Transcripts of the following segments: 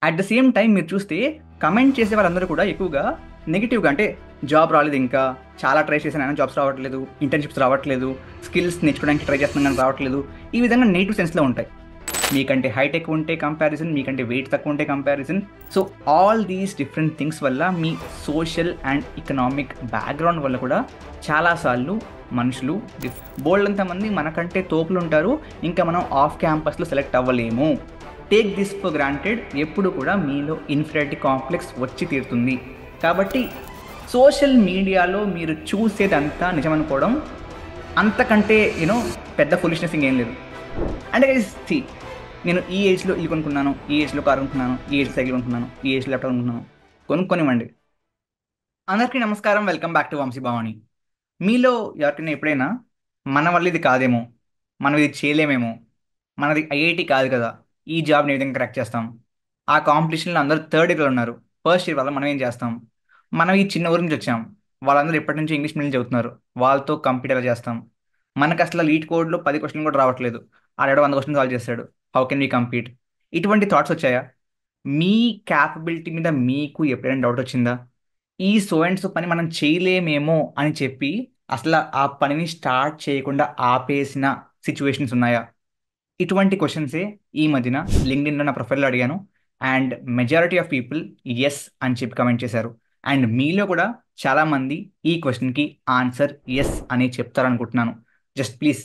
At the same time మీరు చూస్తే comment చేసే వాళ్ళందరూ కూడా ఎక్కువగా నెగిటివ్గా, అంటే జాబ్ రాలేదు, ఇంకా చాలా ట్రై చేశాను అయినా జాబ్స్ రావట్లేదు, ఇంటర్న్షిప్స్ రావట్లేదు, స్కిల్స్ నేర్చుకోవడానికి ట్రై చేస్తున్నాను కానీ రావట్లేదు. ఈ విధంగా నెగిటివ్ సెన్స్లో ఉంటాయి. మీకంటే హైట్ ఎక్కువ ఉంటే కంపారిజన్, మీకంటే వెయిట్ తక్కువ ఉంటే comparison. So all these different things వల్ల మీ సోషల్ అండ్ ఎకనామిక్ బ్యాక్గ్రౌండ్ వల్ల కూడా చాలాసార్లు మనుషులు బోల్డ్ అంతమంది మనకంటే తోపులు ఉంటారు, ఇంకా మనం ఆఫ్ క్యాంపస్లో సెలెక్ట్ అవ్వలేము. Take this for granted. ఎప్పుడు కూడా మీలో ఇన్ఫీరియారిటీ కాంప్లెక్స్ వచ్చి తీరుతుంది. కాబట్టి సోషల్ మీడియాలో మీరు చూసేదంతా నిజమనుకోవడం అంతకంటే పెద్ద ఫులిష్నెస్ ఇంకేం లేదు. అంటే సి, నేను ఈ ఏజ్లో ఇల్లు కొనుక్కున్నాను, ఈ ఏజ్లో కారు కొనుక్కున్నాను, ఈ ఏజ్ సైకిల్ కొనుక్కున్నాను, ఈ ఏజ్ ల్యాప్టాప్ కొనుక్కున్నాను, కొనుక్కొనివ్వండి. అందరికీ నమస్కారం, welcome back to Vamshi Bhavani. మీలో ఎవరికైనా ఎప్పుడైనా మన వల్ల ఇది కాదేమో, మనం ఇది చేయలేమేమో, మనది ఐఐటి కాదు కదా, ఈ జాబ్ని ఏ విధంగా క్రాక్ చేస్తాం, ఆ కాంపిటీషన్లో అందరూ థర్డ్ ఇయర్లో ఉన్నారు, ఫస్ట్ ఇయర్ వల్ల మనం ఏం చేస్తాం, మనం ఈ చిన్న ఊరి నుంచి వచ్చాం, వాళ్ళందరూ ఎప్పటి నుంచి ఇంగ్లీష్ మీడియం చదువుతున్నారు, వాళ్ళతో కంప్లీట్ ఎలా చేస్తాం, మనకు అసలు లీడ్ కోడ్లో 10 క్వశ్చన్ కూడా రావట్లేదు, ఆడాడు 100 క్వశ్చన్ సాల్వ్ చేస్తాడు, హౌ కెన్ వీ కంపీట్? ఇటువంటి థాట్స్ వచ్చాయా? మీ క్యాపబిలిటీ మీద మీకు ఎప్పుడైనా డౌట్ వచ్చిందా? ఈ సో అండ్ సో పని మనం చేయలేమేమో అని చెప్పి అసలు ఆ పనిని స్టార్ట్ చేయకుండా ఆపేసిన సిచ్యువేషన్స్ ఉన్నాయా? ఇటువంటి క్వశ్చన్సే ఈ మధ్యన లింక్డ్ఇన్లో నా ప్రొఫైల్లో అడిగాను. And majority of people yes అని చెప్పి కమెంట్ చేశారు. అండ్ మీలో కూడా చాలామంది ఈ క్వశ్చన్కి ఆన్సర్ ఎస్ అని చెప్తారనుకుంటున్నాను. జస్ట్ ప్లీజ్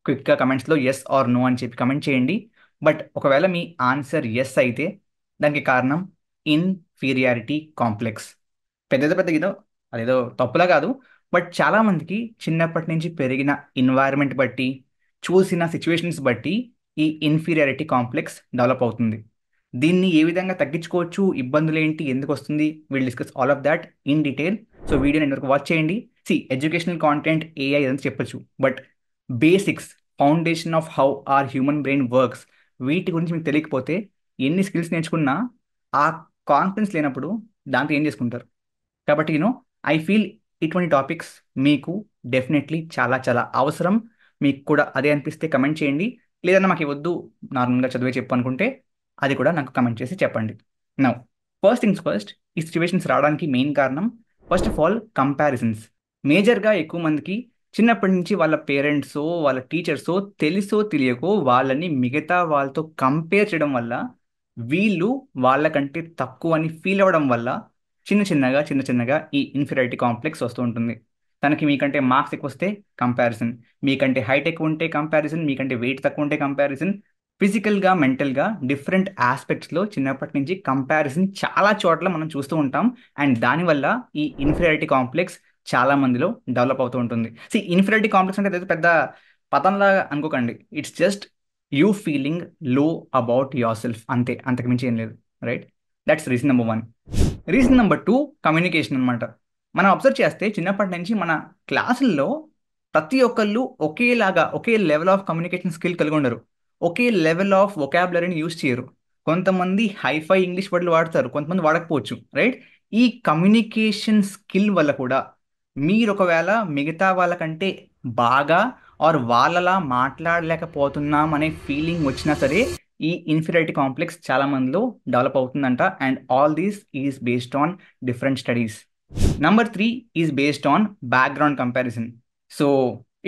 క్విక్గా కమెంట్స్లో ఎస్ ఆర్ నో అని చెప్పి కమెంట్ చేయండి. బట్ ఒకవేళ మీ ఆన్సర్ ఎస్ అయితే దానికి కారణం ఇన్ఫీరియారిటీ కాంప్లెక్స్. పెద్ద పెద్ద అదేదో తప్పులా కాదు, బట్ చాలామందికి చిన్నప్పటి నుంచి పెరిగిన ఎన్వైరన్మెంట్ బట్టి, చూసిన సిచ్యువేషన్స్ బట్టి ఈ ఇన్ఫీరియారిటీ కాంప్లెక్స్ డెవలప్ అవుతుంది. దీన్ని ఏ విధంగా తగ్గించుకోవచ్చు, ఇబ్బందులు ఏంటి, ఎందుకు వస్తుంది, will discuss all of that in detail. So video నేను వాచ్ చేయండి. సి, ఎడ్యుకేషనల్ కాంటెంట్ ఏఐ అని చెప్పొచ్చు, but basics, foundation of how are human brain works, వీటి గురించి మీకు తెలియకపోతే ఎన్ని స్కిల్స్ నేర్చుకున్నా ఆ కాన్ఫిడెన్స్ లేనప్పుడు దాంతో ఏం చేసుకుంటారు? కాబట్టి ఐ ఫీల్ ఇటువంటి టాపిక్స్ మీకు డెఫినెట్లీ చాలా చాలా అవసరం. మీకు కూడా అదే అనిపిస్తే కమెంట్ చేయండి. లేదన్నా మాకు వద్దు, నార్మల్గా చదివే చెప్పు అనుకుంటే అది కూడా నాకు కమెంట్ చేసి చెప్పండి. నౌ, ఫస్ట్ థింగ్స్ ఫస్ట్, ఈ సిచ్యువేషన్స్ రావడానికి మెయిన్ కారణం ఫస్ట్ ఆఫ్ ఆల్ కంపారిజన్స్. మేజర్గా ఎక్కువ మందికి చిన్నప్పటి నుంచి వాళ్ళ పేరెంట్సో వాళ్ళ టీచర్సో తెలుసో తెలియకో వాళ్ళని మిగతా వాళ్ళతో కంపేర్ చేయడం వల్ల, వీళ్ళు వాళ్ళకంటే తక్కువ అని ఫీల్ అవ్వడం వల్ల చిన్న చిన్నగా ఈ ఇన్ఫీరియారిటీ కాంప్లెక్స్ వస్తూ ఉంటుంది. తనకి మీకంటే మార్క్స్ ఎక్కువ వస్తే కంపారిజన్, మీకంటే హైట్ ఎక్కువ ఉంటే కంపారిజన్, మీకంటే వెయిట్ తక్కువ ఉంటే కంపారిజన్. ఫిజికల్గా, మెంటల్గా డిఫరెంట్ ఆస్పెక్ట్స్లో చిన్నప్పటి నుంచి కంపారిజన్ చాలా చోట్ల మనం చూస్తూ ఉంటాం. అండ్ దానివల్ల ఈ ఇన్ఫీరియారిటీ కాంప్లెక్స్ చాలా మందిలో డెవలప్ అవుతూ ఉంటుంది. సి, ఇన్ఫీరియారిటీ కాంప్లెక్స్ అంటే అదేదో పెద్ద పతంలాగా అనుకోకండి. ఇట్స్ జస్ట్ యూ ఫీలింగ్ లో అబౌట్ యువర్ సెల్ఫ్, అంతే, అంతకుమించి ఏం లేదు. Right? That's reason number 1. Reason number 2, communication అనమాట. మనం అబ్జర్వ్ చేస్తే చిన్నప్పటి నుంచి మన క్లాసుల్లో ప్రతి ఒక్కళ్ళు ఒకేలాగా ఒకే లెవెల్ ఆఫ్ కమ్యూనికేషన్ స్కిల్ కలిగి ఉండరు, ఒకే లెవెల్ ఆఫ్ వొకాబులరీని యూజ్ చేయరు. కొంతమంది హైఫై ఇంగ్లీష్ వర్డ్లు వాడతారు, కొంతమంది వాడకపోవచ్చు. రైట్? ఈ కమ్యూనికేషన్ స్కిల్ వల్ల కూడా మీరు ఒకవేళ మిగతా వాళ్ళకంటే బాగా ఆర్ వాళ్ళలా మాట్లాడలేకపోతున్నాం అనే ఫీలింగ్ వచ్చినా సరే ఈ ఇన్ఫీరియారిటీ కాంప్లెక్స్ చాలా మందిలో డెవలప్ అవుతుందంట. And all these is based on different studies. Number 3 is based on background comparison. So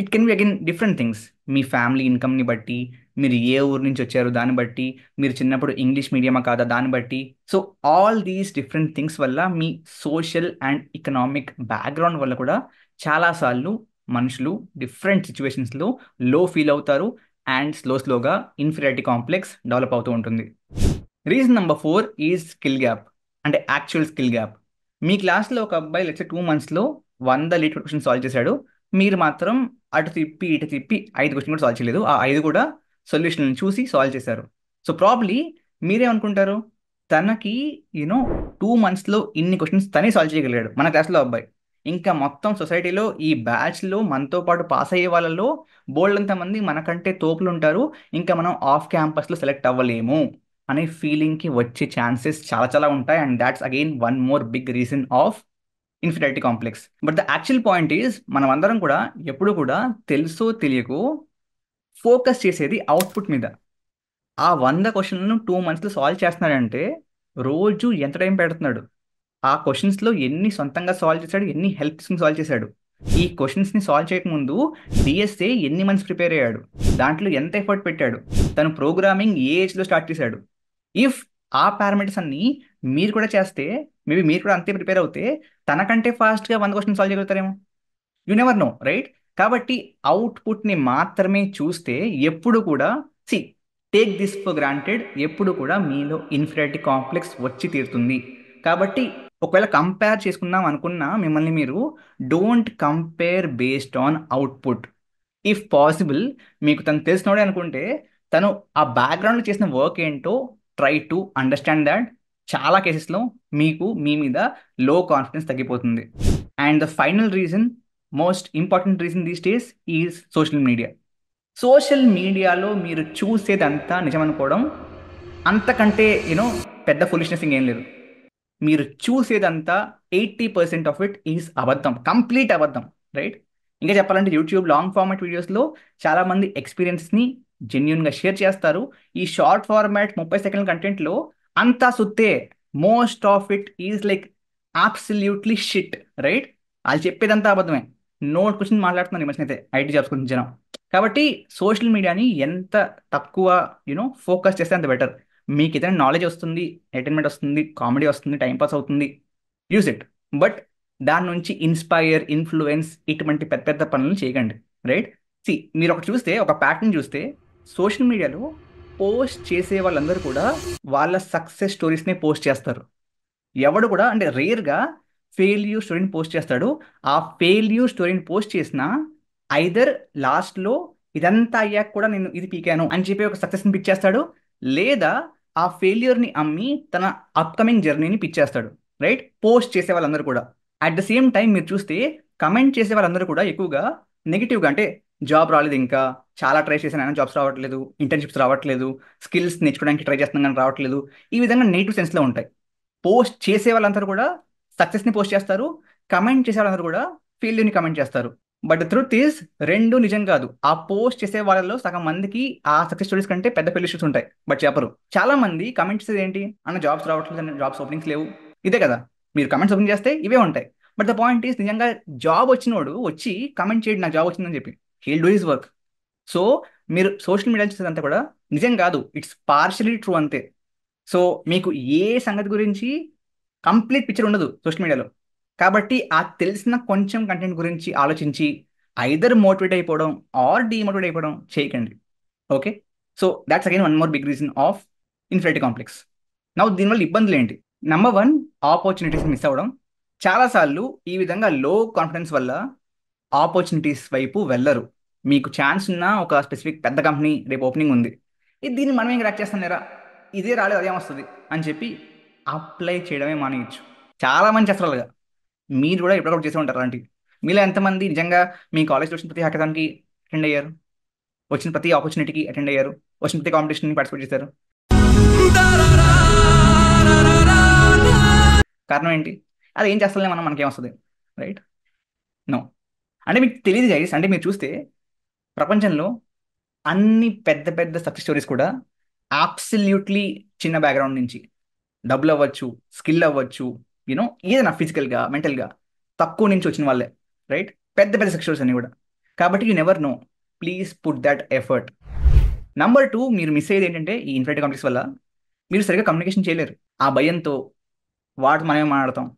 it can be again different things. మీ ఫ్యామిలీ ఇన్కమ్ని బట్టి, మీరు ఏ ఊరు నుంచి వచ్చారు దాన్ని బట్టి, మీరు చిన్నప్పుడు ఇంగ్లీష్ మీడియమా కాదా దాన్ని బట్టి. So all these different things వల్ల మీ సోషల్ అండ్ ఎకనామిక్ బ్యాక్గ్రౌండ్ వల్ల కూడా చాలాసార్లు మనుషులు డిఫరెంట్ సిచ్యువేషన్స్లో లో ఫీల్ అవుతారు. అండ్ స్లోగా ఇన్ఫీరియారిటీ కాంప్లెక్స్ డెవలప్ అవుతూ ఉంటుంది. Reason number 4 is skill gap, అంటే యాక్చువల్ స్కిల్ గ్యాప్. మీ క్లాస్లో ఒక అబ్బాయి లెట్స్ 2 మంత్స్లో 100 లీట్ క్వశ్చన్ సాల్వ్ చేశాడు, మీరు మాత్రం అటు తిప్పి ఇటు తిప్పి 5 క్వశ్చన్ కూడా సాల్వ్ చేయలేదు. ఆ 5 కూడా సొల్యూషన్ చూసి సాల్వ్ చేశారు. సో ప్రాబ్లీ మీరేమనుకుంటారు, తనకి 2 మంత్స్లో ఇన్ని క్వశ్చన్స్ తనే సాల్వ్ చేయగలిగాడు మన క్లాస్లో అబ్బాయి. ఇంకా మొత్తం సొసైటీలో ఈ బ్యాచ్లో మనతో పాటు పాస్ అయ్యే వాళ్ళలో బోల్డ్ మంది మనకంటే తోపులు ఉంటారు, ఇంకా మనం ఆఫ్ క్యాంపస్లో సెలెక్ట్ అవ్వలేము అనే ఫీలింగ్కి వచ్చే ఛాన్సెస్ చాలా చాలా ఉంటాయి. And that's again one more big reason of inferiority complex. But the actual point is, మనం అందరం కూడా ఎప్పుడు కూడా తెలుసో తెలియకో ఫోకస్ చేసేది అవుట్పుట్ మీద. ఆ 100 క్వశ్చన్లను 2 మంత్స్లో సాల్వ్ చేస్తున్నాడంటే రోజు ఎంత టైం పెడుతున్నాడు, ఆ క్వశ్చన్స్లో ఎన్ని సొంతంగా సాల్వ్ చేశాడు, ఎన్ని హెల్ప్ తీసుకుని సాల్వ్ చేశాడు, ఈ క్వశ్చన్స్ని సాల్వ్ చేయకముందు డిఎస్ఏ ఎన్ని మంత్స్ ప్రిపేర్ అయ్యాడు, దాంట్లో ఎంత ఎఫర్ట్ పెట్టాడు, తను ప్రోగ్రామింగ్ ఏ ఏజ్లో స్టార్ట్ చేశాడు. ఇఫ్ ఆ పారామీటర్స్ అన్ని మీరు కూడా చేస్తే, మేబీ మీరు కూడా అంతే ప్రిపేర్ అవుతే తనకంటే ఫాస్ట్గా 100 క్వశ్చన్ సాల్వ్ చేయగలుగుతారేమో. You never know, right? కాబట్టి అవుట్పుట్ని మాత్రమే చూస్తే ఎప్పుడు కూడా, see, take this for granted, ఎప్పుడు కూడా మీలో ఇన్ఫీరియారిటీ కాంప్లెక్స్ వచ్చి తీరుతుంది. కాబట్టి ఒకవేళ కంపేర్ చేసుకుందాం అనుకున్నా మిమ్మల్ని మీరు, don't compare based on output. If possible, మీకు తను తెలిసినోడే అనుకుంటే తను ఆ బ్యాక్గ్రౌండ్లో చేసిన వర్క్ ఏంటో ట్రై టు అండర్స్టాండ్ దాట్. చాలా కేసెస్లో మీకు మీ మీద లో కాన్ఫిడెన్స్ తగ్గిపోతుంది. And the final reason, most important reason these days is social media. Social మీడియాలో మీరు చూసేదంతా నిజం అనుకోవడం అంతకంటే పెద్ద ఫులిష్నెస్ ఇంకేం లేదు. మీరు చూసేదంతా 80% ఆఫ్ ఇట్ ఈజ్ అబద్ధం, కంప్లీట్ అబద్ధం, రైట్? ఇంకా చెప్పాలంటే యూట్యూబ్ లాంగ్ ఫార్మాట్ వీడియోస్లో చాలామంది ఎక్స్పీరియన్స్ని జెన్యున్గా షేర్ చేస్తారు. ఈ షార్ట్ ఫార్మాట్ 30 సెకండ్ల కంటెంట్లో అంతా సుత్తే. Most of it is like absolutely shit, right? వాళ్ళు చెప్పేదంతా అబద్ధమే. నోట్ క్వశ్చన్ మాట్లాడుతున్నారు ఈ మధ్యన అయితే ఐటీ జాబ్స్ గురించి జనం. కాబట్టి సోషల్ మీడియాని ఎంత తక్కువ ఫోకస్ చేస్తే అంత బెటర్. మీకు ఏదైనా నాలెడ్జ్ వస్తుంది, ఎంటర్టైన్మెంట్ వస్తుంది, కామెడీ వస్తుంది, టైంపాస్ అవుతుంది, యూజ్ ఇట్. బట్ దాని నుంచి ఇన్స్పైర్, ఇన్ఫ్లుయెన్స్ ఇటువంటి పెద్ద పెద్ద పనులు చేయకండి, రైట్? సి, మీరు ఒకటి చూస్తే, ఒక ప్యాటర్న్ చూస్తే, సోషల్ మీడియాలో పోస్ట్ చేసే వాళ్ళందరూ కూడా వాళ్ళ సక్సెస్ స్టోరీస్నే పోస్ట్ చేస్తారు. ఎవడు కూడా, అంటే రేర్గా ఫెయిల్యూర్ స్టోరీని పోస్ట్ చేస్తాడు. ఆ ఫెయిల్యూర్ స్టోరీని పోస్ట్ చేసిన ఐదర్ లాస్ట్లో ఇదంతా అయ్యాక కూడా నేను ఇది పీకాను అని చెప్పి ఒక సక్సెస్ని పిక్ చేస్తాడు, లేదా ఆ ఫెయిల్యూర్ని అమ్మి తన అప్కమింగ్ జర్నీని పిక్ చేస్తాడు, రైట్? పోస్ట్ చేసే వాళ్ళందరూ కూడా. అట్ ద సేమ్ టైం మీరు చూస్తే కమెంట్ చేసే వాళ్ళందరూ కూడా ఎక్కువగా నెగిటివ్గా, అంటే జాబ్ రాలేదు ఇంకా, చాలా ట్రై చేశాను అయినా జాబ్స్ రావట్లేదు, ఇంటర్న్షిప్స్ రావట్లేదు, స్కిల్స్ నేర్చుకోవడానికి ట్రై చేస్తున్నాను కానీ రావట్లేదు, ఈ విధంగా నెగిటివ్ సెన్స్లో ఉంటాయి. పోస్ట్ చేసే వాళ్ళందరూ కూడా సక్సెస్ని పోస్ట్ చేస్తారు, కమెంట్ చేసే వాళ్ళందరూ కూడా ఫెయిల్యూర్ని కమెంట్ చేస్తారు. బట్ ద ట్రూత్ ఈస్, రెండు నిజం కాదు. ఆ పోస్ట్ చేసే వాళ్ళలో సగం మందికి ఆ సక్సెస్ స్టోరీస్ కంటే పెద్ద ఫెయిల్యూర్స్ ఉంటాయి, బట్ చెప్పరు. చాలా మంది కమెంట్ చేసేది ఏంటి అన్న, జాబ్స్ రావట్లేదు అన్న, జాబ్స్ ఓపెనింగ్స్ లేవు, ఇదే కదా. మీరు కమెంట్స్ ఓపెన్ చేస్తే ఇవే ఉంటాయి. బట్ ద పాయింట్ ఈస్, నిజంగా జాబ్ వచ్చినోడు వచ్చి కమెంట్ చేయడు నాకు జాబ్ వచ్చిందని చెప్పి. He'll do his work. So మీరు సోషల్ మీడియా చూసేదంతా కూడా నిజం కాదు, ఇట్స్ పార్షియలీ ట్రూ అంతే. సో మీకు ఏ సంగతి గురించి కంప్లీట్ పిక్చర్ ఉండదు సోషల్ మీడియాలో. కాబట్టి ఆ తెలిసిన కొంచెం కంటెంట్ గురించి ఆలోచించి ఐదర్ మోటివేట్ అయిపోవడం ఆర్ డీమోటివేట్ అయిపోవడం చేయకండి. Okay? So that's again one more big reason of inferiority complex. నా దీనివల్ల ఇబ్బందులు ఏంటి? నెంబర్ వన్, ఆపర్చునిటీస్ మిస్ అవ్వడం. చాలాసార్లు ఈ విధంగా లో కాన్ఫిడెన్స్ వల్ల ఆపర్చునిటీస్ వైపు వెళ్ళరు. మీకు ఛాన్స్ ఉన్న ఒక స్పెసిఫిక్ పెద్ద కంపెనీ రేపు ఓపెనింగ్ ఉంది, దీన్ని మనం ఏం క్రాక్ చేస్తాం లేరా, ఇదే రాలేదు అదేమొస్తుంది అని చెప్పి అప్లై చేయడమే మానేయచ్చు. చాలా మంది చేస్తారు అలాగా. మీరు కూడా ఎప్పుడొకటి చేసే ఉంటారు అలాంటివి. మీలో ఎంతమంది నిజంగా మీ కాలేజ్లో వచ్చిన ప్రతి హ్యాకథాన్కి అటెండ్ అయ్యారు, వచ్చిన ప్రతి ఆపర్చునిటీకి అటెండ్ అయ్యారు, వచ్చిన ప్రతి కాంపిటీషన్కి పార్టిసిపేట్ చేశారు? కారణం ఏంటి? అది ఏం చేస్తాలే మనం, మనకేం వస్తుంది, రైట్? నో. అంటే మీకు తెలియదు గైస్, అంటే మీరు చూస్తే ప్రపంచంలో అన్ని పెద్ద పెద్ద సక్సెస్ స్టోరీస్ కూడా అబ్సల్యూట్లీ చిన్న బ్యాక్గ్రౌండ్ నుంచి, డబ్బులు అవ్వచ్చు, స్కిల్ అవ్వచ్చు, ఏదైనా ఫిజికల్గా మెంటల్గా తక్కువ నుంచి వచ్చిన వాళ్ళే, రైట్? పెద్ద పెద్ద సక్సెస్ స్టోరీస్ అన్ని కూడా. కాబట్టి you never know, please put that effort. Number two, మీరు మిస్ అయ్యేది ఏంటంటే ఈ ఇన్ఫీరియారిటీ కాంప్లెక్స్ వల్ల మీరు సరిగ్గా కమ్యూనికేషన్ చేయలేరు. ఆ భయంతో వాటితో మనమే మాట్లాడతాం.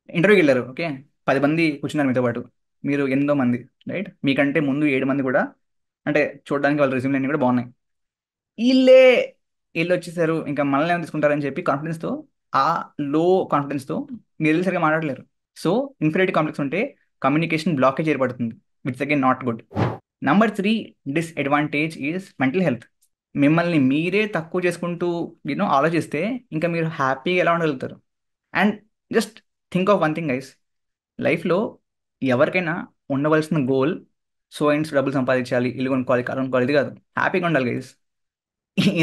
ఇంటర్వ్యూకి వెళ్ళారు, ఓకే, 10 మంది కూర్చున్నారు మీతో పాటు, మీరు 8వ మంది, రైట్? మీకంటే ముందు 7 మంది కూడా, అంటే చూడడానికి వాళ్ళ రెజ్యూమ్లు అన్నీ కూడా బాగున్నాయి, వీళ్ళే వీళ్ళు వచ్చేసారు ఇంకా మనల్ని ఏమైనా తీసుకుంటారని చెప్పి కాన్ఫిడెన్స్తో, ఆ లో కాన్ఫిడెన్స్తో మీరు వెళ్ళి సరిగా మాట్లాడలేరు. సో ఇన్ఫీరియారిటీ కాంప్లెక్స్ ఉంటే కమ్యూనికేషన్ బ్లాకేజ్ ఏర్పడుతుంది, which again not good. Number three disadvantage is mental health. మిమ్మల్ని మీరే తక్కువ చేసుకుంటూ ఆలోచిస్తే ఇంకా మీరు హ్యాపీగా ఎలా ఉండగలుగుతారు? And just think of one thing guys, లైఫ్లో ఎవరికైనా ఉండవలసిన గోల్ సో అండ్ సో డబ్బులు సంపాదించాలి, ఇల్లు కొనుక్కోవాలి, కారు కొనుక్కోవాలి, ఇది కాదు. హ్యాపీగా ఉండాలి గైస్.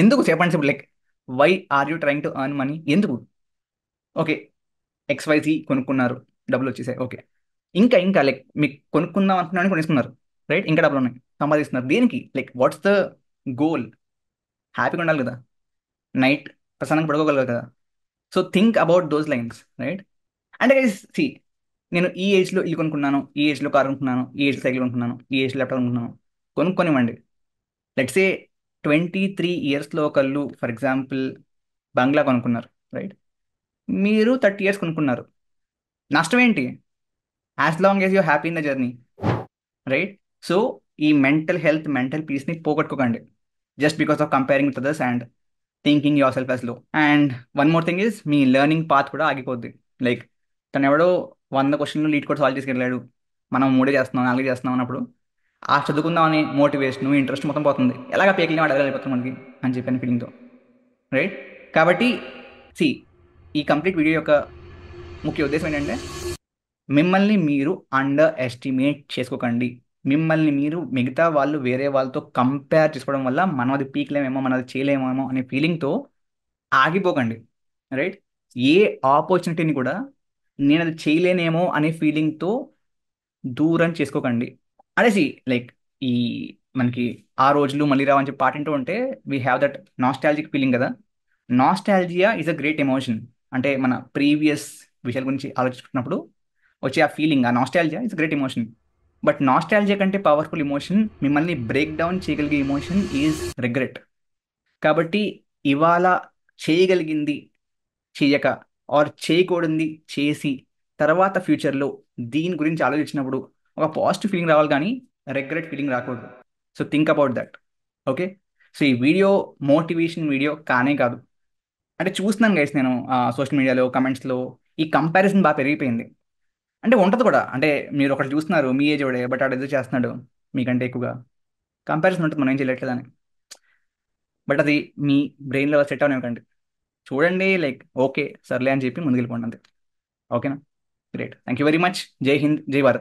ఎందుకు చెప్పండి simple, like why are you trying to earn money? ఎందుకు? ఓకే, XYZ కొనుక్కున్నారు, డబ్బులు వచ్చేసాయి, ఓకే, ఇంకా ఇంకా లైక్ మీకు కొనుక్కుందాం అనుకున్నాను కొనేసుకున్నారు, రైట్? ఇంకా డబ్బులు ఉన్నాయి, సంపాదిస్తున్నారు, దేనికి? Like what's the goal? హ్యాపీగా ఉండాలి కదా, నైట్ ప్రశాంతంగా పడుకోగలరు కదా. So think about those lines, right? అంటే సి, నేను ఈ ఏజ్లో ఇల్లు కొనుక్కున్నాను, ఈ ఏజ్లో కార్ కొనుక్కున్నాను, ఈ ఏజ్లో సైకిల్ కొనుక్కున్నాను, ఈ ఏజ్లో ల్యాప్టాప్ కొనుక్కున్నాను. కొనుక్కొనివ్వండి. లెట్స్ ఏ 23 ఇయర్స్లో ఒకళ్ళు ఫర్ ఎగ్జాంపుల్ బంగ్లా కొనుక్కున్నారు, రైట్? మీరు 30 ఇయర్స్ కొనుక్కున్నారు. నష్టం ఏంటి? As long as you happy in the journey, right? So ఈ మెంటల్ పీస్ని పోగొట్టుకోకండి just because of comparing with others and thinking yourself as low. And one more thing is, మీ learning path కూడా ఆగిపోద్ది. Like తను ఎవడో 100 క్వశ్చన్లు lead కూడా సాల్వ్ చేసుకెళ్ళాడు, మనం మూడే చేస్తున్నాం, నాలుగే చేస్తున్నాం అన్నప్పుడు ఆ చదువుకుందాం అనే మోటివేషన్, ఇంట్రెస్ట్ మొత్తం పోతుంది. ఎలాగ పేకిలిని వాడు అడగలిగిపోతాం మనకి అని చెప్పిన ఫీలింగ్తో, రైట్? కాబట్టి సి, ఈ కంప్లీట్ వీడియో యొక్క ముఖ్య ఉద్దేశం ఏంటంటే, మిమ్మల్ని మీరు అండర్ ఎస్టిమేట్ చేసుకోకండి. మిమ్మల్ని మీరు మిగతా వాళ్ళు వేరే వాళ్ళతో కంపేర్ చేసుకోవడం వల్ల మనం అది పీక్లేమేమో, మనం అది చేయలేమేమో అనే ఫీలింగ్తో ఆగిపోకండి, రైట్? ఏ ఆపర్చునిటీని కూడా నేను అది చేయలేనేమో అనే ఫీలింగ్తో దూరం చేసుకోకండి. అనేసి లైక్ ఈ మనకి ఆ రోజులు మళ్ళీ రావని చెప్పి పాట వింటూ ఉంటే we have that nostalgic feeling కదా. Nostalgia is a great emotion. అంటే మన ప్రీవియస్ విషయాల గురించి ఆలోచించుకున్నప్పుడు వచ్చే ఆ ఫీలింగ్, ఆ nostalgia is great emotion. But nostalgia కంటే పవర్ఫుల్ ఎమోషన్, మిమ్మల్ని బ్రేక్ డౌన్ చేయగలిగే ఎమోషన్ ఈజ్ రిగ్రెట్. కాబట్టి ఇవాళ చేయగలిగింది చేయక, ఆర్ చేయకూడనిది చేసి, తర్వాత ఫ్యూచర్లో దీని గురించి ఆలోచించినప్పుడు ఒక పాజిటివ్ ఫీలింగ్ రావాలి, కానీ రిగ్రెట్ ఫీలింగ్ రాకూడదు. So think about that. Okay. So ఈ వీడియో మోటివేషన్ వీడియో కానే కాదు. అంటే చూస్తున్నాను గైస్, నేను సోషల్ మీడియాలో కమెంట్స్లో ఈ కంపారిజన్ బాగా పెరిగిపోయింది. అంటే ఉంటుంది కూడా, అంటే మీరు ఒకటి చూస్తున్నారు మీ ఏజ్ వాడే, బట్ ఆడు ఏదో చేస్తున్నాడు మీకంటే ఎక్కువగా. కంపారిజన్ ఉంటుంది, మనం ఏం చేయట్లేదని. బట్ అది మీ బ్రెయిన్లో సెట్ అవనివ్వకండి. చూడండి, లైక్ ఓకే సర్లే అని చెప్పి ముందుకెళ్ళిపోండి అంతే. ఓకేనా? Great. Thank you very much. జై హింద్, జై భారత్.